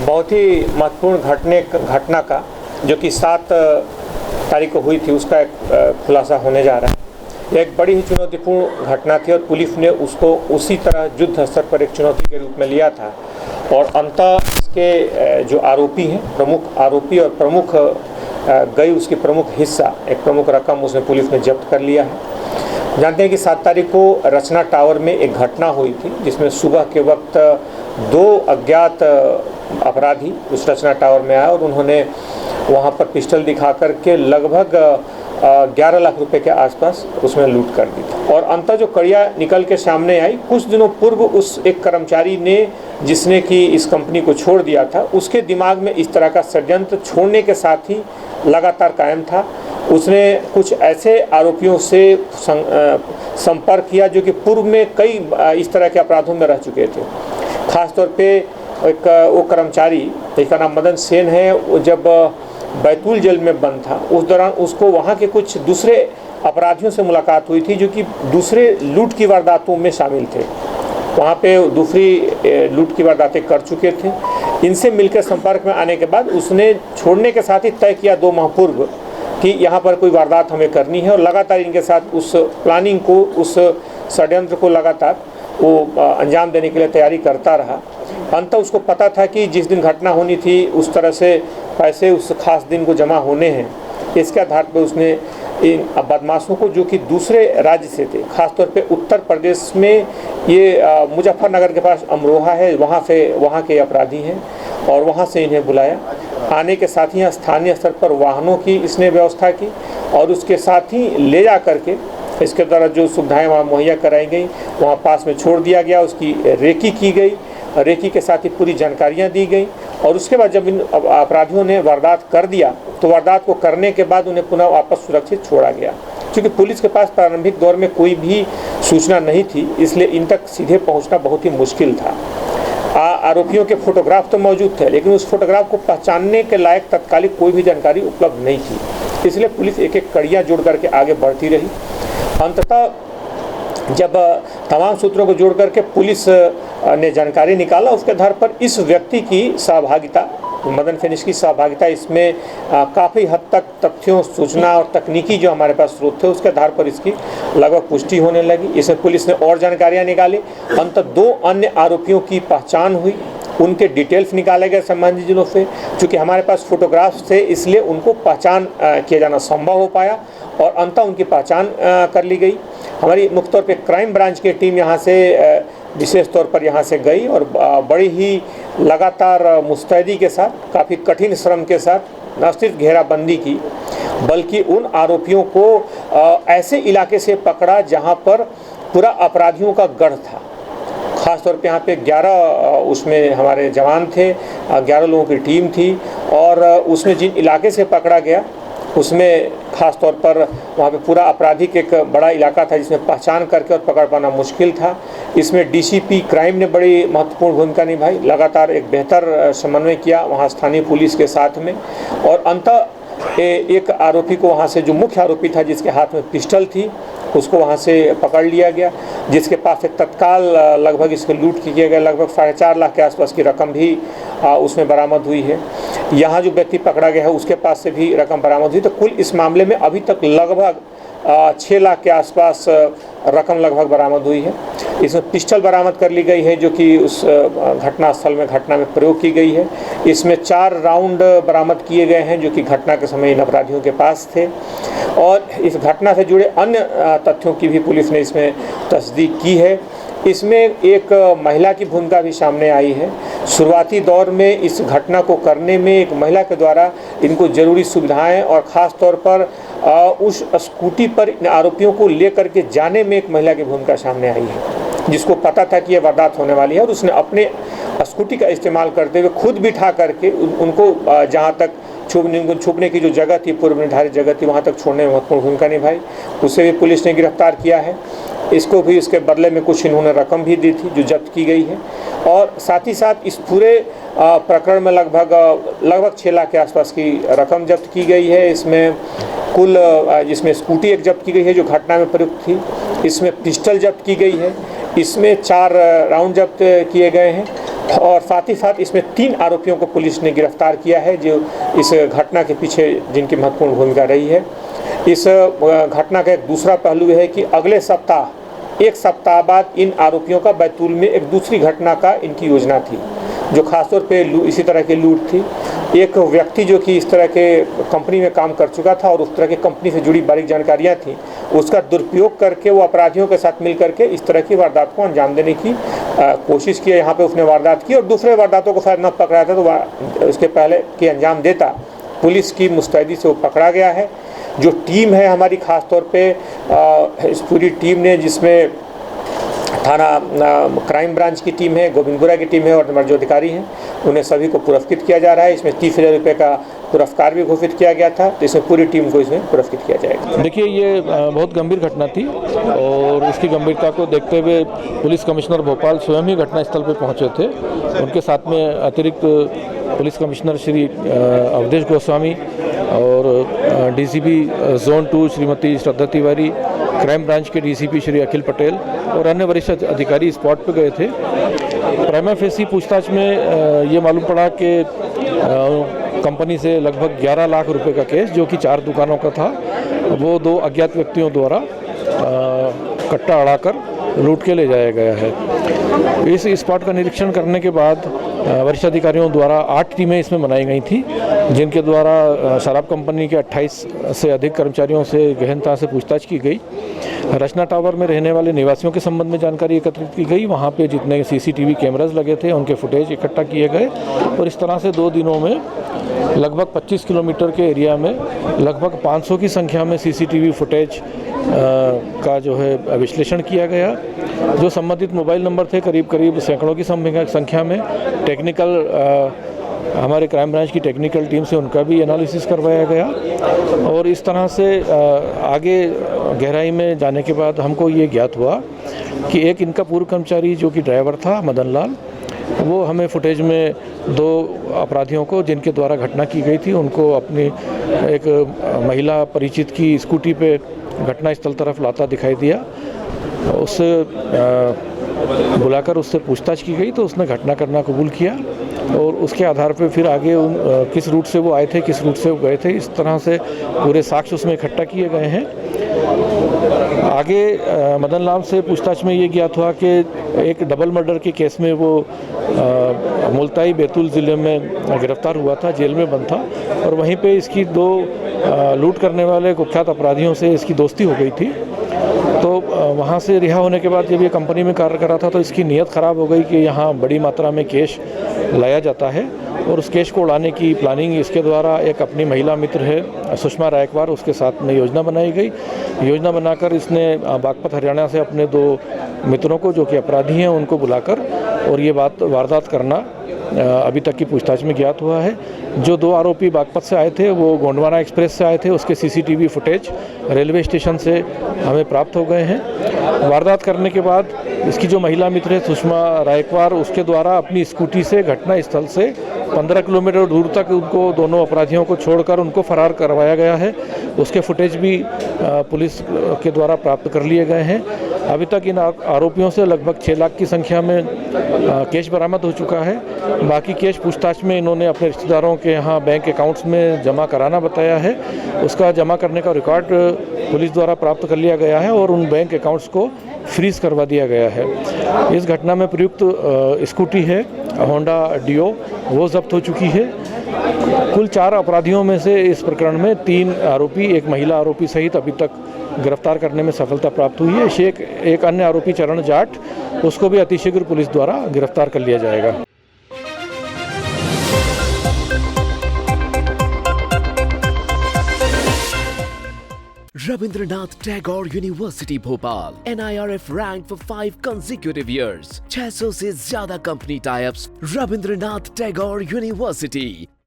बहुत ही महत्वपूर्ण घटना का जो कि 7 तारीख को हुई थी उसका एक खुलासा होने जा रहा है। यह एक बड़ी ही चुनौतीपूर्ण घटना थी और पुलिस ने उसको उसी तरह युद्ध स्तर पर एक चुनौती के रूप में लिया था और अंततः इसके जो आरोपी हैं, प्रमुख आरोपी और प्रमुख गई उसकी प्रमुख हिस्सा, एक प्रमुख रकम उसने पुलिस ने जब्त कर लिया है। जानते हैं कि 7 तारीख को रचना टावर में एक घटना हुई थी जिसमें सुबह के वक्त 2 अज्ञात अपराधी उस रचना टावर में आए और उन्होंने वहां पर पिस्टल दिखा करके लगभग 11 लाख रुपए के आसपास उसमें लूट कर दी थी। और अंततः जो कड़िया निकल के सामने आई, कुछ दिनों पूर्व उस एक कर्मचारी ने जिसने कि इस कंपनी को छोड़ दिया था, उसके दिमाग में इस तरह का षड्यंत्र छोड़ने के साथ ही लगातार कायम था। उसने कुछ ऐसे आरोपियों से संपर्क किया जो कि पूर्व में कई इस तरह के अपराधों में रह चुके थे। खासतौर पे एक वो कर्मचारी जिसका नाम मदन सेन है, वो जब बैतूल जेल में बंद था उस दौरान उसको वहाँ के कुछ दूसरे अपराधियों से मुलाकात हुई थी जो कि दूसरे लूट की वारदातों में शामिल थे। वहाँ पे दूसरी लूट की वारदातें कर चुके थे। इनसे मिलकर संपर्क में आने के बाद उसने छोड़ने के साथ ही तय किया 2 माह पूर्व कि यहाँ पर कोई वारदात हमें करनी है और लगातार इनके साथ उस प्लानिंग को, उस षड्यंत्र को लगातार वो अंजाम देने के लिए तैयारी करता रहा। अंततः उसको पता था कि जिस दिन घटना होनी थी उस तरह से पैसे उस खास दिन को जमा होने हैं। इसके आधार पर उसने इन बदमाशों को जो कि दूसरे राज्य से थे, खासतौर पे उत्तर प्रदेश में ये मुजफ्फरनगर के पास अमरोहा है, वहाँ के अपराधी हैं और वहाँ से इन्हें बुलाया। आने के साथ ही स्थानीय स्तर पर वाहनों की इसने व्यवस्था की और उसके साथ ही ले जा करके इसके द्वारा जो सुविधाएं वहाँ मुहैया कराई गई वहाँ पास में छोड़ दिया गया, उसकी रेकी की गई, रेकी के साथ ही पूरी जानकारियाँ दी गई और उसके बाद जब इन अपराधियों ने वारदात कर दिया तो वारदात को करने के बाद उन्हें पुनः वापस सुरक्षित छोड़ा गया। क्योंकि पुलिस के पास प्रारंभिक दौर में कोई भी सूचना नहीं थी, इसलिए इन तक सीधे पहुँचना बहुत ही मुश्किल था। आरोपियों के फोटोग्राफ तो मौजूद थे लेकिन उस फोटोग्राफ को पहचानने के लायक तत्कालिक कोई भी जानकारी उपलब्ध नहीं थी, इसलिए पुलिस एक एक कड़ियाँ जोड़ करके आगे बढ़ती रही। अंततः जब तमाम सूत्रों को जोड़ करके पुलिस ने जानकारी निकाला, उसके आधार पर इस व्यक्ति की सहभागिता, मदन फिनिश की सहभागिता इसमें काफ़ी हद तक तथ्यों, सूचना और तकनीकी जो हमारे पास स्रोत थे उसके आधार पर इसकी लगभग पुष्टि होने लगी। इसमें पुलिस ने और जानकारियां निकाली। अंततः 2 अन्य आरोपियों की पहचान हुई, उनके डिटेल्स निकाले गए संबंधित जिलों से। चूँकि हमारे पास फोटोग्राफ्स थे इसलिए उनको पहचान किया जाना संभव हो पाया और अंततः उनकी पहचान कर ली गई। हमारी मुख्य तौर पे क्राइम ब्रांच की टीम यहाँ से विशेष तौर पर यहाँ से गई और बड़ी ही लगातार मुस्तैदी के साथ, काफ़ी कठिन श्रम के साथ न सिर्फ घेराबंदी की बल्कि उन आरोपियों को ऐसे इलाके से पकड़ा जहाँ पर पूरा अपराधियों का गढ़ था। ख़ासतौर पे यहाँ पे 11 उसमें हमारे जवान थे, 11 लोगों की टीम थी और उसमें जिन इलाके से पकड़ा गया उसमें ख़ास तौर पर वहाँ पे पूरा आपराधिक एक बड़ा इलाका था जिसमें पहचान करके और पकड़ पाना मुश्किल था। इसमें डीसीपी क्राइम ने बड़ी महत्वपूर्ण भूमिका निभाई, लगातार एक बेहतर समन्वय किया वहाँ स्थानीय पुलिस के साथ में और अंततः एक आरोपी को वहाँ से, जो मुख्य आरोपी था जिसके हाथ में पिस्टल थी, उसको वहाँ से पकड़ लिया गया, जिसके पास एक तत्काल लगभग इसके लूट किए गए लगभग 4.5 लाख के आसपास की रकम भी उसमें बरामद हुई है। यहाँ जो व्यक्ति पकड़ा गया है उसके पास से भी रकम बरामद हुई। तो कुल इस मामले में अभी तक लगभग 6 लाख के आसपास रकम लगभग बरामद हुई है। इसमें पिस्टल बरामद कर ली गई है जो कि उस घटनास्थल में घटना में प्रयोग की गई है। इसमें 4 राउंड बरामद किए गए हैं जो कि घटना के समय इन अपराधियों के पास थे और इस घटना से जुड़े अन्य तथ्यों की भी पुलिस ने इसमें तस्दीक की है। इसमें एक महिला की भूमिका भी सामने आई है। शुरुआती दौर में इस घटना को करने में एक महिला के द्वारा इनको ज़रूरी सुविधाएं और ख़ास तौर पर उस स्कूटी पर इन आरोपियों को लेकर के जाने में एक महिला की भूमिका सामने आई है, जिसको पता था कि यह वारदात होने वाली है और उसने अपने स्कूटी का इस्तेमाल करते हुए खुद बिठा करके उनको जहाँ तक छुपने की जो जगह थी, पूर्व निर्धारित जगह थी, वहाँ तक छोड़ने में महत्वपूर्ण भूमिका निभाई। उसे भी पुलिस ने गिरफ्तार किया है। इसको भी इसके बदले में कुछ इन्होंने रकम भी दी थी जो जब्त की गई है और साथ ही साथ इस पूरे प्रकरण में लगभग 6 लाख के आसपास की रकम जब्त की गई है। इसमें कुल जिसमें स्कूटी एक जब्त की गई है जो घटना में प्रयुक्त थी, इसमें पिस्टल जब्त की गई है, इसमें 4 राउंड जब्त किए गए हैं और साथ ही साथ इसमें 3 आरोपियों को पुलिस ने गिरफ्तार किया है जो इस घटना के पीछे जिनकी महत्वपूर्ण भूमिका रही है। इस घटना का एक दूसरा पहलू है कि अगले सप्ताह 1 सप्ताह बाद इन आरोपियों का बैतूल में एक दूसरी घटना का इनकी योजना थी जो खासतौर पे इसी तरह की लूट थी। एक व्यक्ति जो कि इस तरह के कंपनी में काम कर चुका था और उस तरह की कंपनी से जुड़ी बारीक जानकारियां थी, उसका दुरुपयोग करके वो अपराधियों के साथ मिल करके इस तरह की वारदात को अंजाम देने की कोशिश की। यहाँ पे उसने वारदात की और दूसरे वारदातों को शायद न पकड़ा था तो उसके पहले कि अंजाम देता, पुलिस की मुस्तैदी से वो पकड़ा गया है। जो टीम है हमारी खास तौर पे इस पूरी टीम ने, जिसमें थाना क्राइम ब्रांच की टीम है, गोविंदपुरा की टीम है और हमारे जो अधिकारी हैं उन्हें सभी को पुरस्कृत किया जा रहा है। इसमें 30,000 रुपये का पुरस्कार भी घोषित किया गया था, तो इसमें पूरी टीम को इसमें पुरस्कृत किया जाएगा। देखिए, ये बहुत गंभीर घटना थी और इसकी गंभीरता को देखते हुए पुलिस कमिश्नर भोपाल स्वयं ही घटनास्थल पर पहुंचे थे। उनके साथ में अतिरिक्त पुलिस कमिश्नर श्री अवधेश गोस्वामी और डीसीपी जोन 2 श्रीमती श्रद्धा तिवारी, क्राइम ब्रांच के डीसीपी श्री अखिल पटेल और अन्य वरिष्ठ अधिकारी स्पॉट पर गए थे। प्राइमा फेसी पूछताछ में ये मालूम पड़ा कि कंपनी से लगभग 11 लाख रुपए का केस, जो कि 4 दुकानों का था, वो 2 अज्ञात व्यक्तियों द्वारा कट्टा अड़ाकर लूट के ले जाया गया है। इस स्पॉट का निरीक्षण करने के बाद वरिष्ठ अधिकारियों द्वारा 8 टीमें इसमें बनाई गई थी, जिनके द्वारा शराब कंपनी के 28 से अधिक कर्मचारियों से गहनता से पूछताछ की गई। रचना टावर में रहने वाले निवासियों के संबंध में जानकारी एकत्रित की गई। वहाँ पे जितने सीसीटीवी कैमरास लगे थे उनके फुटेज इकट्ठा किए गए और इस तरह से 2 दिनों में लगभग 25 किलोमीटर के एरिया में लगभग 500 की संख्या में सीसीटीवी फुटेज का जो है विश्लेषण किया गया। जो संबंधित मोबाइल नंबर थे करीब सैकड़ों की संख्या में, टेक्निकल हमारे क्राइम ब्रांच की टेक्निकल टीम से उनका भी एनालिसिस करवाया गया और इस तरह से आगे गहराई में जाने के बाद हमको ये ज्ञात हुआ कि एक इनका पूर्व कर्मचारी जो कि ड्राइवर था मदन लाल, वो हमें फुटेज में 2 अपराधियों को जिनके द्वारा घटना की गई थी उनको अपनी एक महिला परिचित की स्कूटी पे घटनास्थल तरफ लाता दिखाई दिया। उससे बुलाकर उससे पूछताछ की गई तो उसने घटना करना कबूल किया और उसके आधार पर फिर आगे किस रूट से वो आए थे, किस रूट से वो गए थे, इस तरह से पूरे साक्ष्य उसमें इकट्ठा किए गए हैं। आगे मदन लाल से पूछताछ में ये ज्ञात हुआ कि एक डबल मर्डर के केस में वो मुल्ताई बैतूल ज़िले में गिरफ्तार हुआ था, जेल में बंद था और वहीं पे इसकी 2 लूट करने वाले कुख्यात अपराधियों से इसकी दोस्ती हो गई थी। तो वहाँ से रिहा होने के बाद जब ये कंपनी में कार्य कर रहा था तो इसकी नीयत ख़राब हो गई कि यहाँ बड़ी मात्रा में कैश लाया जाता है और उस कैश को उड़ाने की प्लानिंग इसके द्वारा एक अपनी महिला मित्र है सुषमा रायकवार, उसके साथ में योजना बनाई गई। योजना बनाकर इसने बागपत हरियाणा से अपने 2 मित्रों को जो कि अपराधी हैं उनको बुलाकर और ये वारदात करना अभी तक की पूछताछ में ज्ञात हुआ है। जो 2 आरोपी बागपत से आए थे वो गोंडवाना एक्सप्रेस से आए थे, उसके सीसीटीवी फुटेज रेलवे स्टेशन से हमें प्राप्त हो गए हैं। वारदात करने के बाद इसकी जो महिला मित्र है सुषमा रायकवार, उसके द्वारा अपनी स्कूटी से घटना स्थल से 15 किलोमीटर दूर तक उनको दोनों अपराधियों को छोड़कर उनको फरार करवाया गया है। उसके फुटेज भी पुलिस के द्वारा प्राप्त कर लिए गए हैं। अभी तक इन आरोपियों से लगभग 6 लाख की संख्या में कैश बरामद हो चुका है। बाकी कैश पूछताछ में इन्होंने अपने रिश्तेदारों के यहाँ बैंक अकाउंट्स में जमा कराना बताया है। उसका जमा करने का रिकॉर्ड पुलिस द्वारा प्राप्त कर लिया गया है और उन बैंक अकाउंट्स को फ्रीज करवा दिया गया है। इस घटना में प्रयुक्त स्कूटी है होंडा डियो, वो जब्त हो चुकी है। कुल 4 अपराधियों में से इस प्रकरण में 3 आरोपी, एक महिला आरोपी सहित अभी तक गिरफ्तार करने में सफलता प्राप्त हुई है। एक अन्य आरोपी चरण जाट, उसको भी अतिशीघ्र पुलिस द्वारा गिरफ्तार कर लिया जाएगा। Rabindranath Tagore University Bhopal NIRF ranked for 5 consecutive years। 600 से ज्यादा company types. Rabindranath Tagore University।